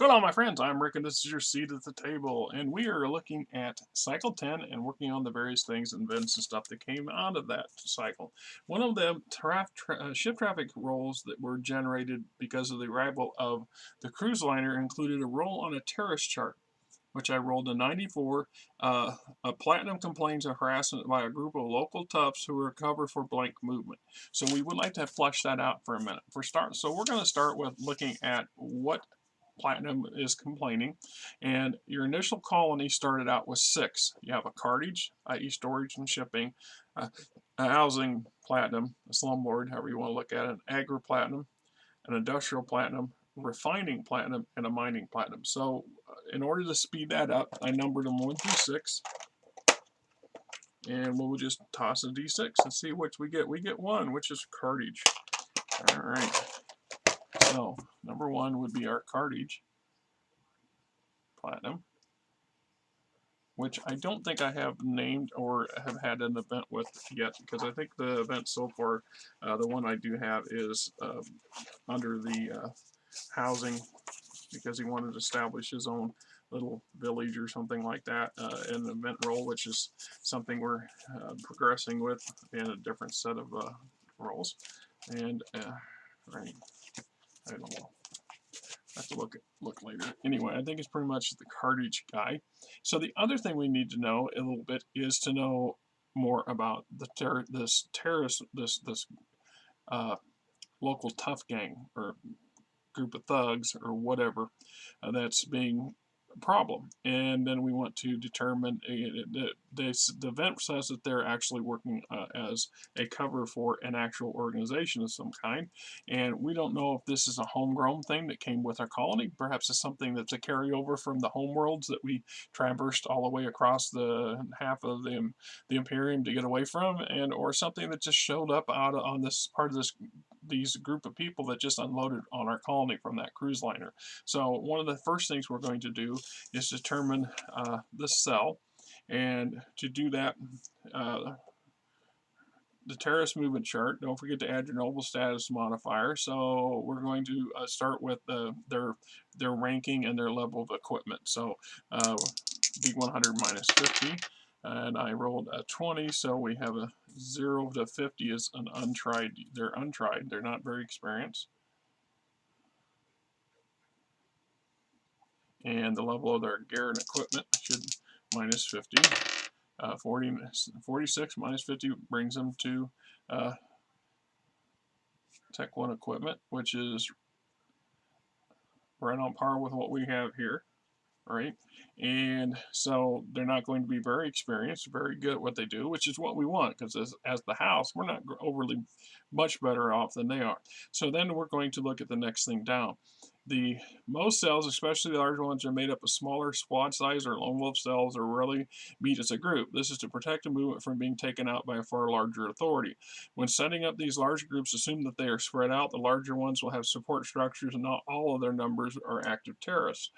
Hello, my friends. I'm Rick, and this is your seat at the table. And we are looking at cycle 10 and working on the various things and events and stuff that came out of that cycle. One of the ship traffic rolls that were generated because of the arrival of the cruise liner included a roll on a terrace chart, which I rolled a 94. A platinum complains of harassment by a group of local toughs who are covered for blank movement. So we would like to flush that out for a minute. So we're going to start with looking at what Platinum is complaining, and your initial colony started out with 6. You have a cartage, i.e. storage and shipping, a housing platinum, a slumlord, however you want to look at it, an agri-platinum, an industrial platinum, refining platinum, and a mining platinum. So in order to speed that up, I numbered them 1 through 6, and we'll just toss a d6 and see which we get. We get 1, which is cartage. All right. So number 1 would be our cartage platinum, which I don't think I have named or have had an event with yet, because I think the event so far, the one I do have is under the housing, because he wanted to establish his own little village or something like that, an event role, which is something we're progressing with in a different set of roles. And right, I don't know. I have to look later. Anyway, I think it's pretty much the cartage guy. So the other thing we need to know a little bit is to know more about the this local tough gang or group of thugs or whatever that's being a problem. And then we want to determine the event says that they're actually working as a cover for an actual organization of some kind, and we don't know if this is a homegrown thing that came with our colony. Perhaps it's something that's a carryover from the homeworlds that we traversed all the way across the half of the Imperium to get away from, and or something that just showed up out on this part of these group of people that just unloaded on our colony from that cruise liner. So one of the first things we're going to do is determine the cell, and to do that, the terrace movement chart. Don't forget to add your noble status modifier. So we're going to start with their ranking and their level of equipment. So B100 minus 50. And I rolled a 20, so we have a 0 to 50 is an untried. They're untried. They're not very experienced. And the level of their gear and equipment should minus 50. 46 minus 50 brings them to Tech 1 equipment, which is right on par with what we have here. Right, and so they're not going to be very experienced, very good at what they do, which is what we want, because as the house, we're not overly much better off than they are. So then we're going to look at the next thing down. Most cells, especially the larger ones, are made up of smaller squad size or lone wolf cells, or really meet as a group. This is to protect a movement from being taken out by a far larger authority. When setting up these larger groups, assume that they are spread out. The larger ones will have support structures, and not all of their numbers are active terrorists.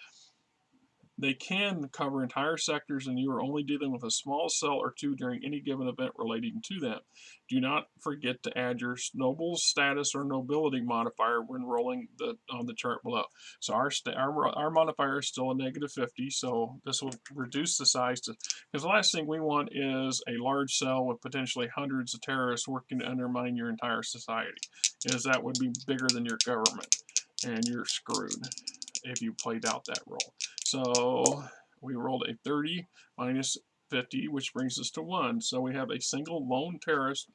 They can cover entire sectors, and you are only dealing with a small cell or two during any given event relating to them. Do not forget to add your noble status or nobility modifier when rolling on the chart below. So our modifier is still a negative 50, so this will reduce the size to, because the last thing we want is a large cell with potentially hundreds of terrorists working to undermine your entire society, as that would be bigger than your government, and you're screwed if you played out that roll. So we rolled a 30 minus 50, which brings us to 1. So we have a single lone terrorist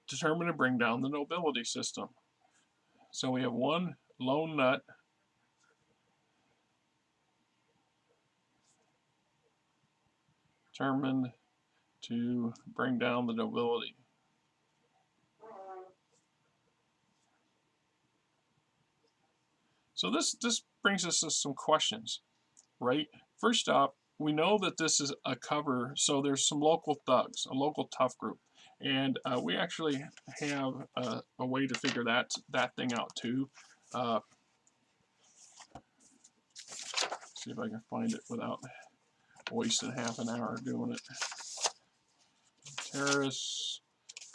determined to bring down the nobility system. So we have 1 lone nut determined to bring down the nobility. So this brings us to some questions, right? First off, we know that this is a cover, so there's some local thugs, a local tough group, and we actually have a way to figure that thing out too. See if I can find it without wasting half an hour doing it. Terrorists,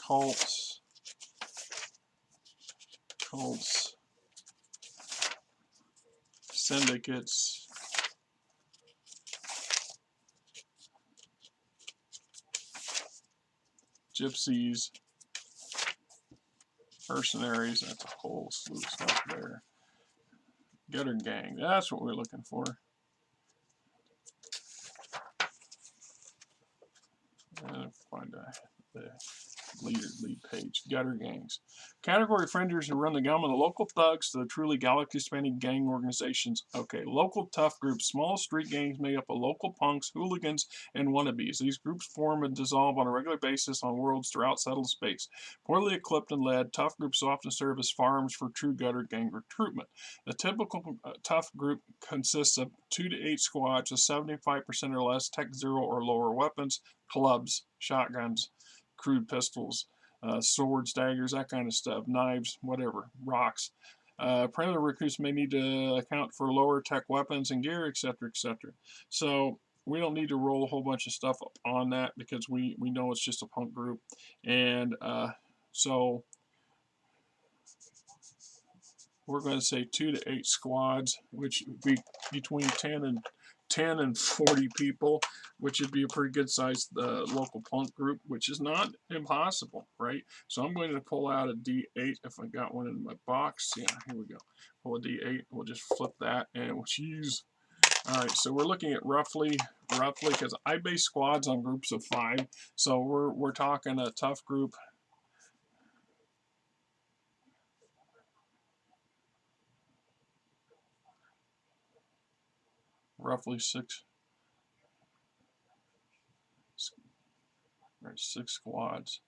cults, syndicates, gypsies, mercenaries, that's a whole slew of stuff there. Gutter gang, that's what we're looking for. And find the lead page, gutter gangs. Category frienders who run the gamut of local thugs to the truly galaxy-spanning gang organizations. Okay, local tough groups, small street gangs made up of local punks, hooligans, and wannabes. These groups form and dissolve on a regular basis on worlds throughout settled space. Poorly equipped and led, tough groups often serve as farms for true gutter gang recruitment. The typical tough group consists of 2 to 8 squads with 75% or less Tech 0 or lower weapons, clubs, shotguns, crude pistols, swords, daggers, that kind of stuff, knives, whatever, rocks. Predator recruits may need to account for lower tech weapons and gear, etc., etc. So we don't need to roll a whole bunch of stuff up on that because we know it's just a punk group. And so we're going to say 2 to 8 squads, which would be between 10 and 40 people, which would be a pretty good sized local punk group, which is not impossible, right? So I'm going to pull out a D8 if I got one in my box. Yeah, here we go. Pull a D8. We'll just flip that and we'll choose. All right, so we're looking at roughly, because I base squads on groups of 5. So we're talking a tough group. Roughly 6 squads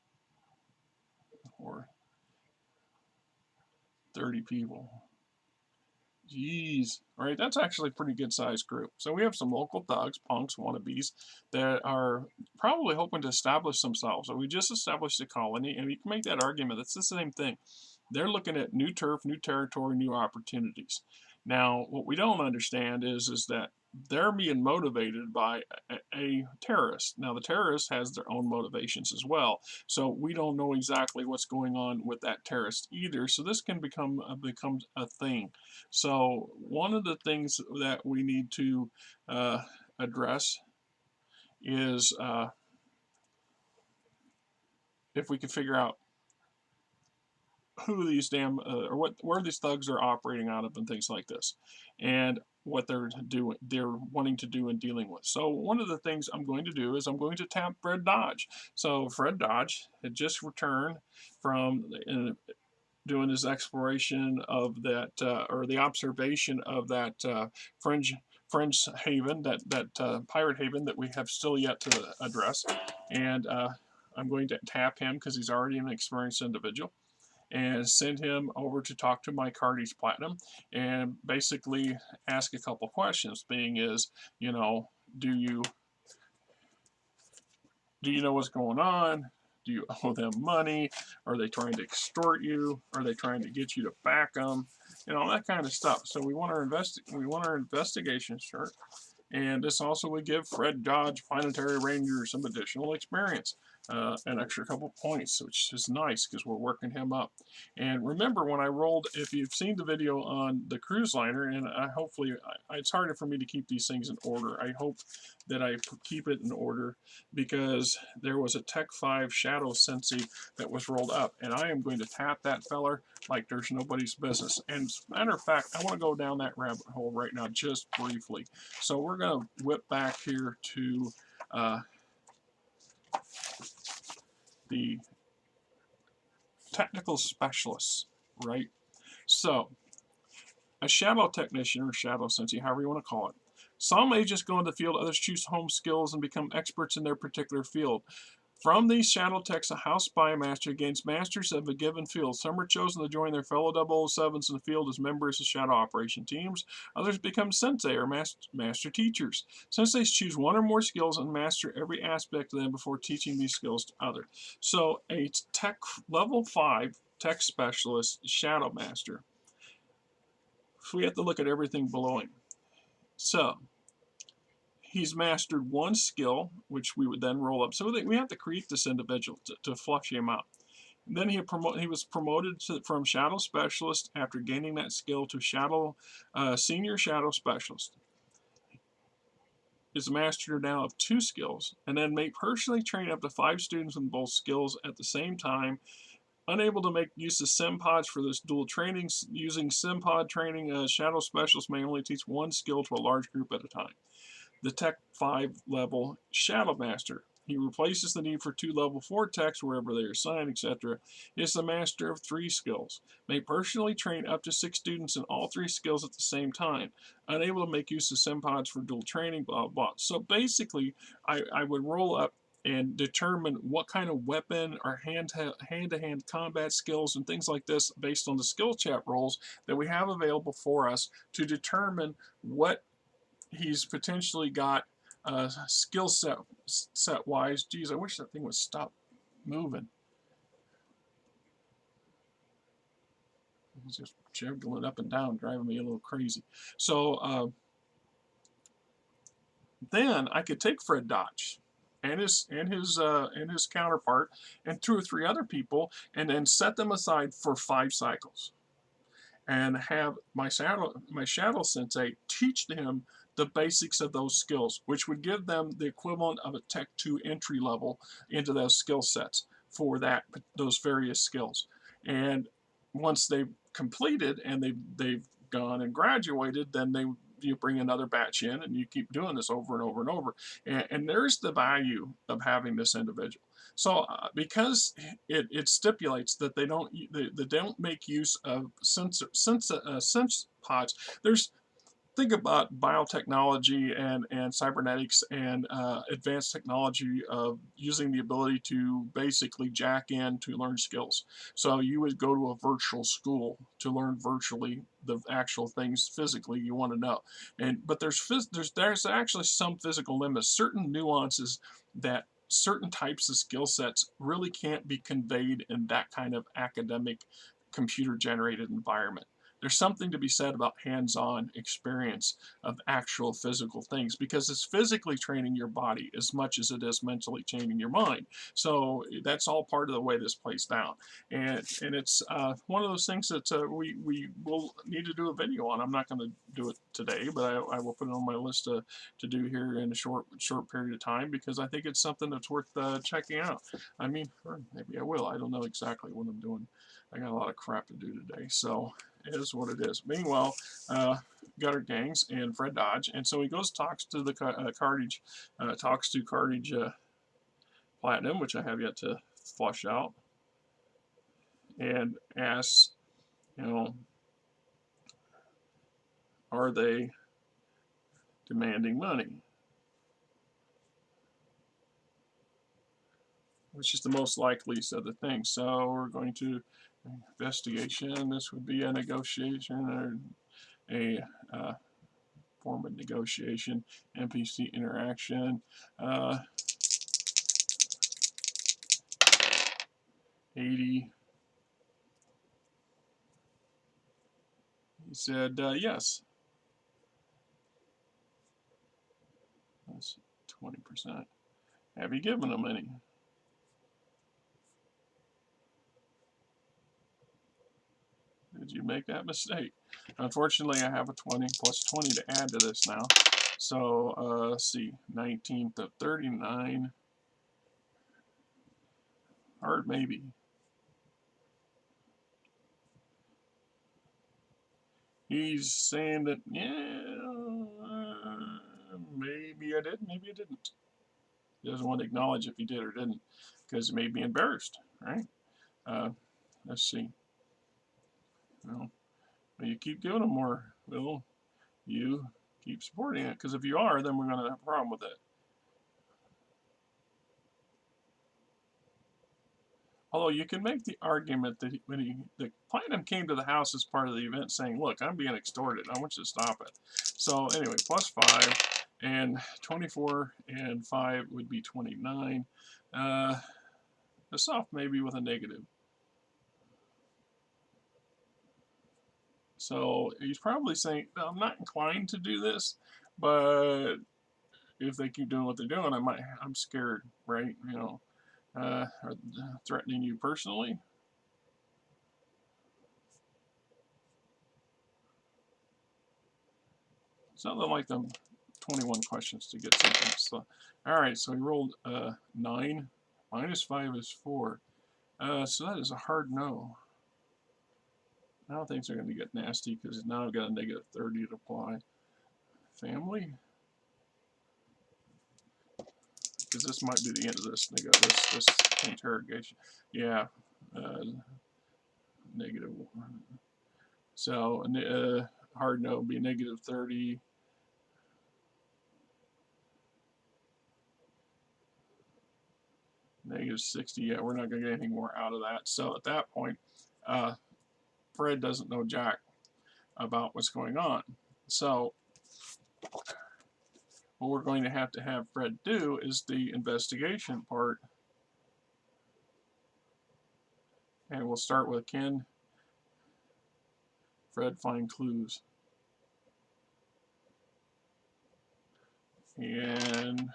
or 30 people. Jeez. All right, that's actually a pretty good sized group. So we have some local thugs, punks, wannabes that are probably hoping to establish themselves. So we just established a colony, and you can make that argument. It's the same thing. They're looking at new turf, new territory, new opportunities. Now, what we don't understand is that they're being motivated by a terrorist. Now, the terrorist has their own motivations as well. So we don't know exactly what's going on with that terrorist either. So this can become a thing. So one of the things that we need to address is if we can figure out who these where these thugs are operating out of and things like this, and what they're wanting to do and dealing with. So one of the things I'm going to do is I'm going to tap Fred Dodge. So Fred Dodge had just returned from doing his exploration of that, or the observation of that fringe haven, that pirate haven that we have still yet to address. And I'm going to tap him because he's already an experienced individual, and send him over to talk to my Cardi's Platinum and basically ask a couple questions, being is, you know, do you know what's going on? Do you owe them money? Are they trying to extort you? Are they trying to get you to back them? You know, that kind of stuff. So we want our investigation shirt. And this also would give Fred Dodge, Planetary Ranger, some additional experience, an extra couple points, which is nice because we're working him up. And remember, when I rolled, if you've seen the video on the cruise liner, and hopefully, it's harder for me to keep these things in order. I hope that I keep it in order because there was a Tech 5 Shadow Sensi that was rolled up, and I am going to tap that feller like there's nobody's business. And as a matter of fact, I want to go down that rabbit hole right now just briefly. So we're going to whip back here to the technical specialists, right? So a shadow technician or shadow sensi, however you want to call it. Some agents go into the field, others choose home skills and become experts in their particular field. From these shadow techs, a house spy master gains masters of a given field. Some are chosen to join their fellow 007s in the field as members of shadow operation teams. Others become sensei or master teachers. Senseis choose one or more skills and master every aspect of them before teaching these skills to others. So a tech level 5 tech specialist shadow master. So we have to look at everything below him. So he's mastered one skill, which we would then roll up. So we have to create this individual to flush him out. And then he was promoted from Shadow Specialist after gaining that skill to Senior Shadow Specialist. is master now of 2 skills, and then may personally train up to 5 students in both skills at the same time. Unable to make use of SimPods for this dual training, using SimPod training, a Shadow Specialist may only teach 1 skill to a large group at a time. The Tech 5 level Shadow Master. He replaces the need for 2 level 4 techs wherever they are assigned, etc. Is the master of 3 skills. May personally train up to 6 students in all 3 skills at the same time. Unable to make use of SimPods for dual training, blah, blah. So basically, I would roll up and determine what kind of weapon or hand-to-hand combat skills and things like this based on the skill chat roles that we have available for us to determine what he's potentially got skill set wise. Geez, I wish that thing would stop moving. It's just jiggling up and down, driving me a little crazy. So then I could take Fred Dodge and his counterpart and 2 or 3 other people, and then set them aside for 5 cycles, and have my shadow sensei teach them the basics of those skills, which would give them the equivalent of a Tech 2 entry level into those skill sets for those various skills. And once they've completed and they've gone and graduated, then you bring another batch in, and you keep doing this over and over and over. And there's the value of having this individual. So because it stipulates that they don't make use of sense pods. Think about biotechnology and cybernetics and advanced technology of using the ability to basically jack in to learn skills. So you would go to a virtual school to learn virtually the actual things physically you want to know. But there's actually some physical limits, certain nuances that certain types of skill sets really can't be conveyed in that kind of academic computer generated environment. There's something to be said about hands-on experience of actual physical things, because it's physically training your body as much as it is mentally training your mind. So that's all part of the way this plays down. And it's one of those things that we will need to do a video on. I'm not going to do it today, but I will put it on my list to do here in a short period of time, because I think it's something that's worth checking out. I mean, or maybe I will. I don't know exactly what I'm doing. I got a lot of crap to do today, so it is what it is. Meanwhile, Gutter Gangs and Fred Dodge, and so he goes, talks to the Cartage Platinum, which I have yet to flush out, and asks, are they demanding money? Which is the most likely of the things. So we're going to investigation. This would be a negotiation or a form of negotiation. NPC interaction. 80. He said yes. That's 20%. Have you given them any? Did you make that mistake? Unfortunately, I have a 20 plus 20 to add to this now. So let's see, 19 to 39. Hard maybe. He's saying that, yeah, maybe I did, maybe I didn't. He doesn't want to acknowledge if he did or didn't, because he may be embarrassed, right? Let's see. Well, you keep giving them more. Well, you keep supporting it, because if you are, then we're going to have a problem with it. Although you can make the argument that the Platinum came to the house as part of the event saying, look, I'm being extorted. I want you to stop it. So anyway, plus 5 and 24 and 5 would be 29. The soft maybe with a negative. So he's probably saying, no, I'm not inclined to do this, but if they keep doing what they're doing, I'm scared, right? Are threatening you personally. Something like them 21 questions to get something. So, all right, so we rolled 9. Minus 5 is 4. So that is a hard no. Now things are going to get nasty because now I've got a negative 30 to apply. Family? Because this might be the end of this interrogation. Yeah. Negative 1. So hard no would be negative 30. Negative 60. Yeah, we're not going to get anything more out of that. So at that point, Fred doesn't know jack about what's going on. So what we're going to have Fred do is the investigation part. And we'll start with, can Fred find clues? And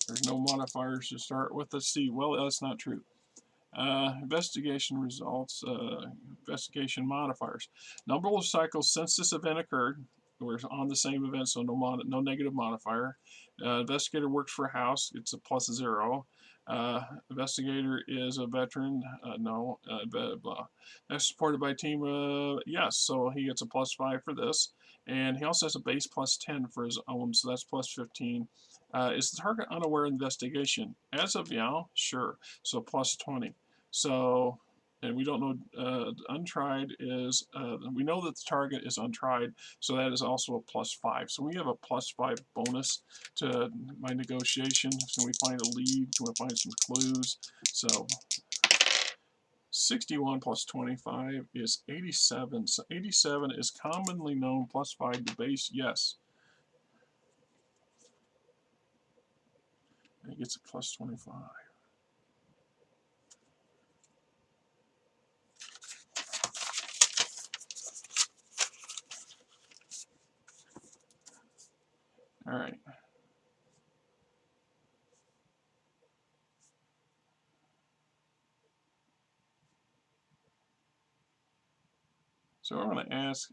there's no modifiers to start with. Let's see. Well, that's not true. Investigation results, investigation modifiers. Number of cycles since this event occurred. We're on the same event, so no negative modifier. Investigator works for a house. It's a +0. Investigator is a veteran. No. Blah, blah. That's supported by team. Yes, so he gets a +5 for this. And he also has a base +10 for his own, so that's +15. Is the target unaware of investigation? As of now, sure. So +20. So, and we don't know, untried is, we know that the target is untried, so that is also a +5. So we have a +5 bonus to my negotiation. So we find a lead, so we find some clues. So 61 plus 25 is 87. So 87 is commonly known, +5 to base, yes. And it gets a +25. All right. So I'm going to ask,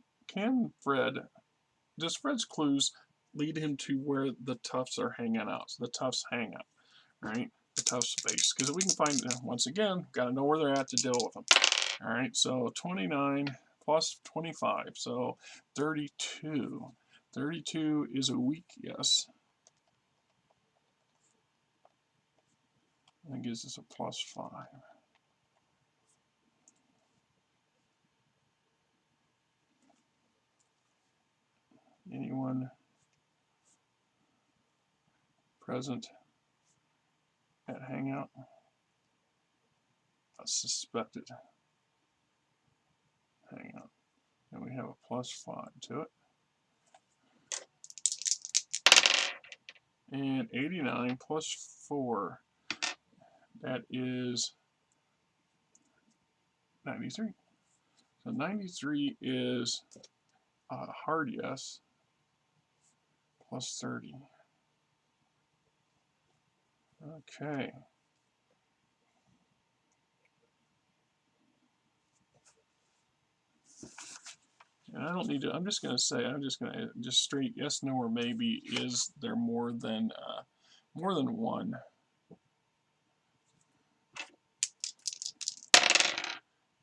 does Fred's clues lead him to where the Tufts are hanging out? So the Tufts hang out, right? The Tufts base. Because we can find, once again, got to know where they're at to deal with them. All right, so 29 plus 25, so 32. 32 is a weak yes. That gives us a +5. Anyone present at hangout? A suspected hangout. And we have a +5 to it. And 89 plus 4. That is 93. So 93 is a hard yes, +30. Okay. And I don't need to, I'm just going to say, just straight yes, no, or maybe, is there more than one?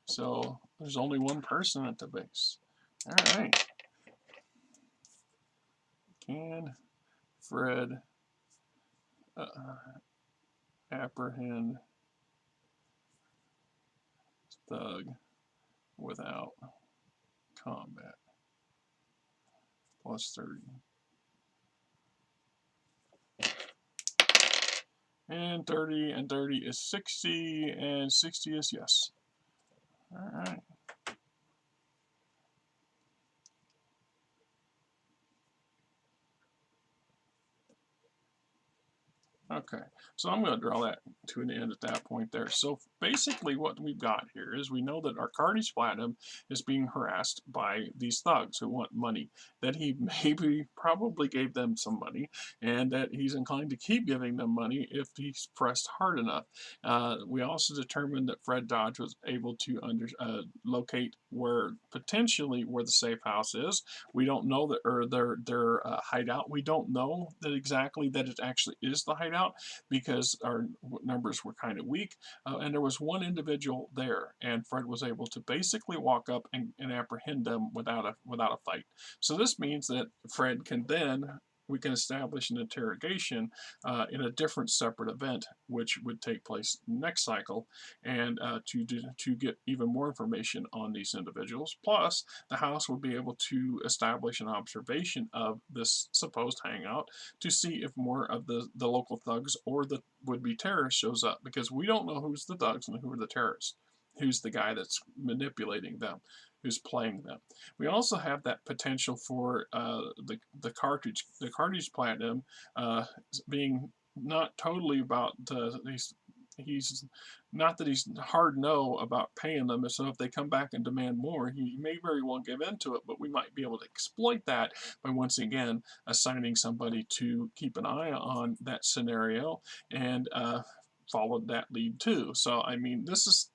So there's only one person at the base. All right. Can Fred apprehend thug without combat? +30. And 30 is 60, and 60 is yes. All right. Okay, so I'm going to draw that to an end at that point there. So basically what we've got here is we know that our Carnage Platinum is being harassed by these thugs who want money, that he maybe probably gave them some money, and that he's inclined to keep giving them money if he's pressed hard enough. We also determined that Fred Dodge was able to locate where potentially where the safe house is. We don't know that, or their hideout. We don't know that exactly that it actually is the hideout because our numbers were kind of weak, and there was one individual there, and Fred was able to basically walk up and apprehend them without a fight. So this means that Fred can then we can establish an interrogation in a different separate event, which would take place next cycle, and to get even more information on these individuals. Plus, the House will be able to establish an observation of this supposed hangout to see if more of the local thugs or the would-be terrorists shows up, because we don't know who's the thugs and who are the terrorists, who's the guy that's manipulating them, who's playing them. We also have that potential for the cartridge platinum being not totally about he's not that he's hard no about paying them, so if they come back and demand more, he may very well give in to it, but we might be able to exploit that by once again assigning somebody to keep an eye on that scenario and follow that lead too. So I mean, this is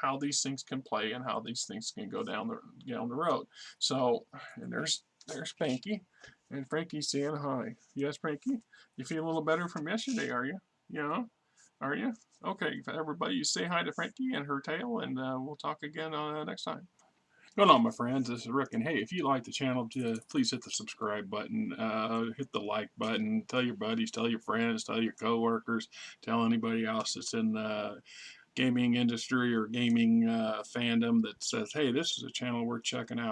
how these things can play and how these things can go down the road. So, and there's Spanky, and Frankie's saying hi. Yes, Frankie, you feel a little better from yesterday, are you? Yeah, are you? Okay, everybody, you say hi to Frankie and her tail, and we'll talk again next time. Going on, my friends, this is Rick, and hey, if you like the channel, please hit the subscribe button, hit the like button, tell your buddies, tell your friends, tell your coworkers, tell anybody else that's in the gaming industry or gaming fandom that says, hey, this is a channel worth checking out.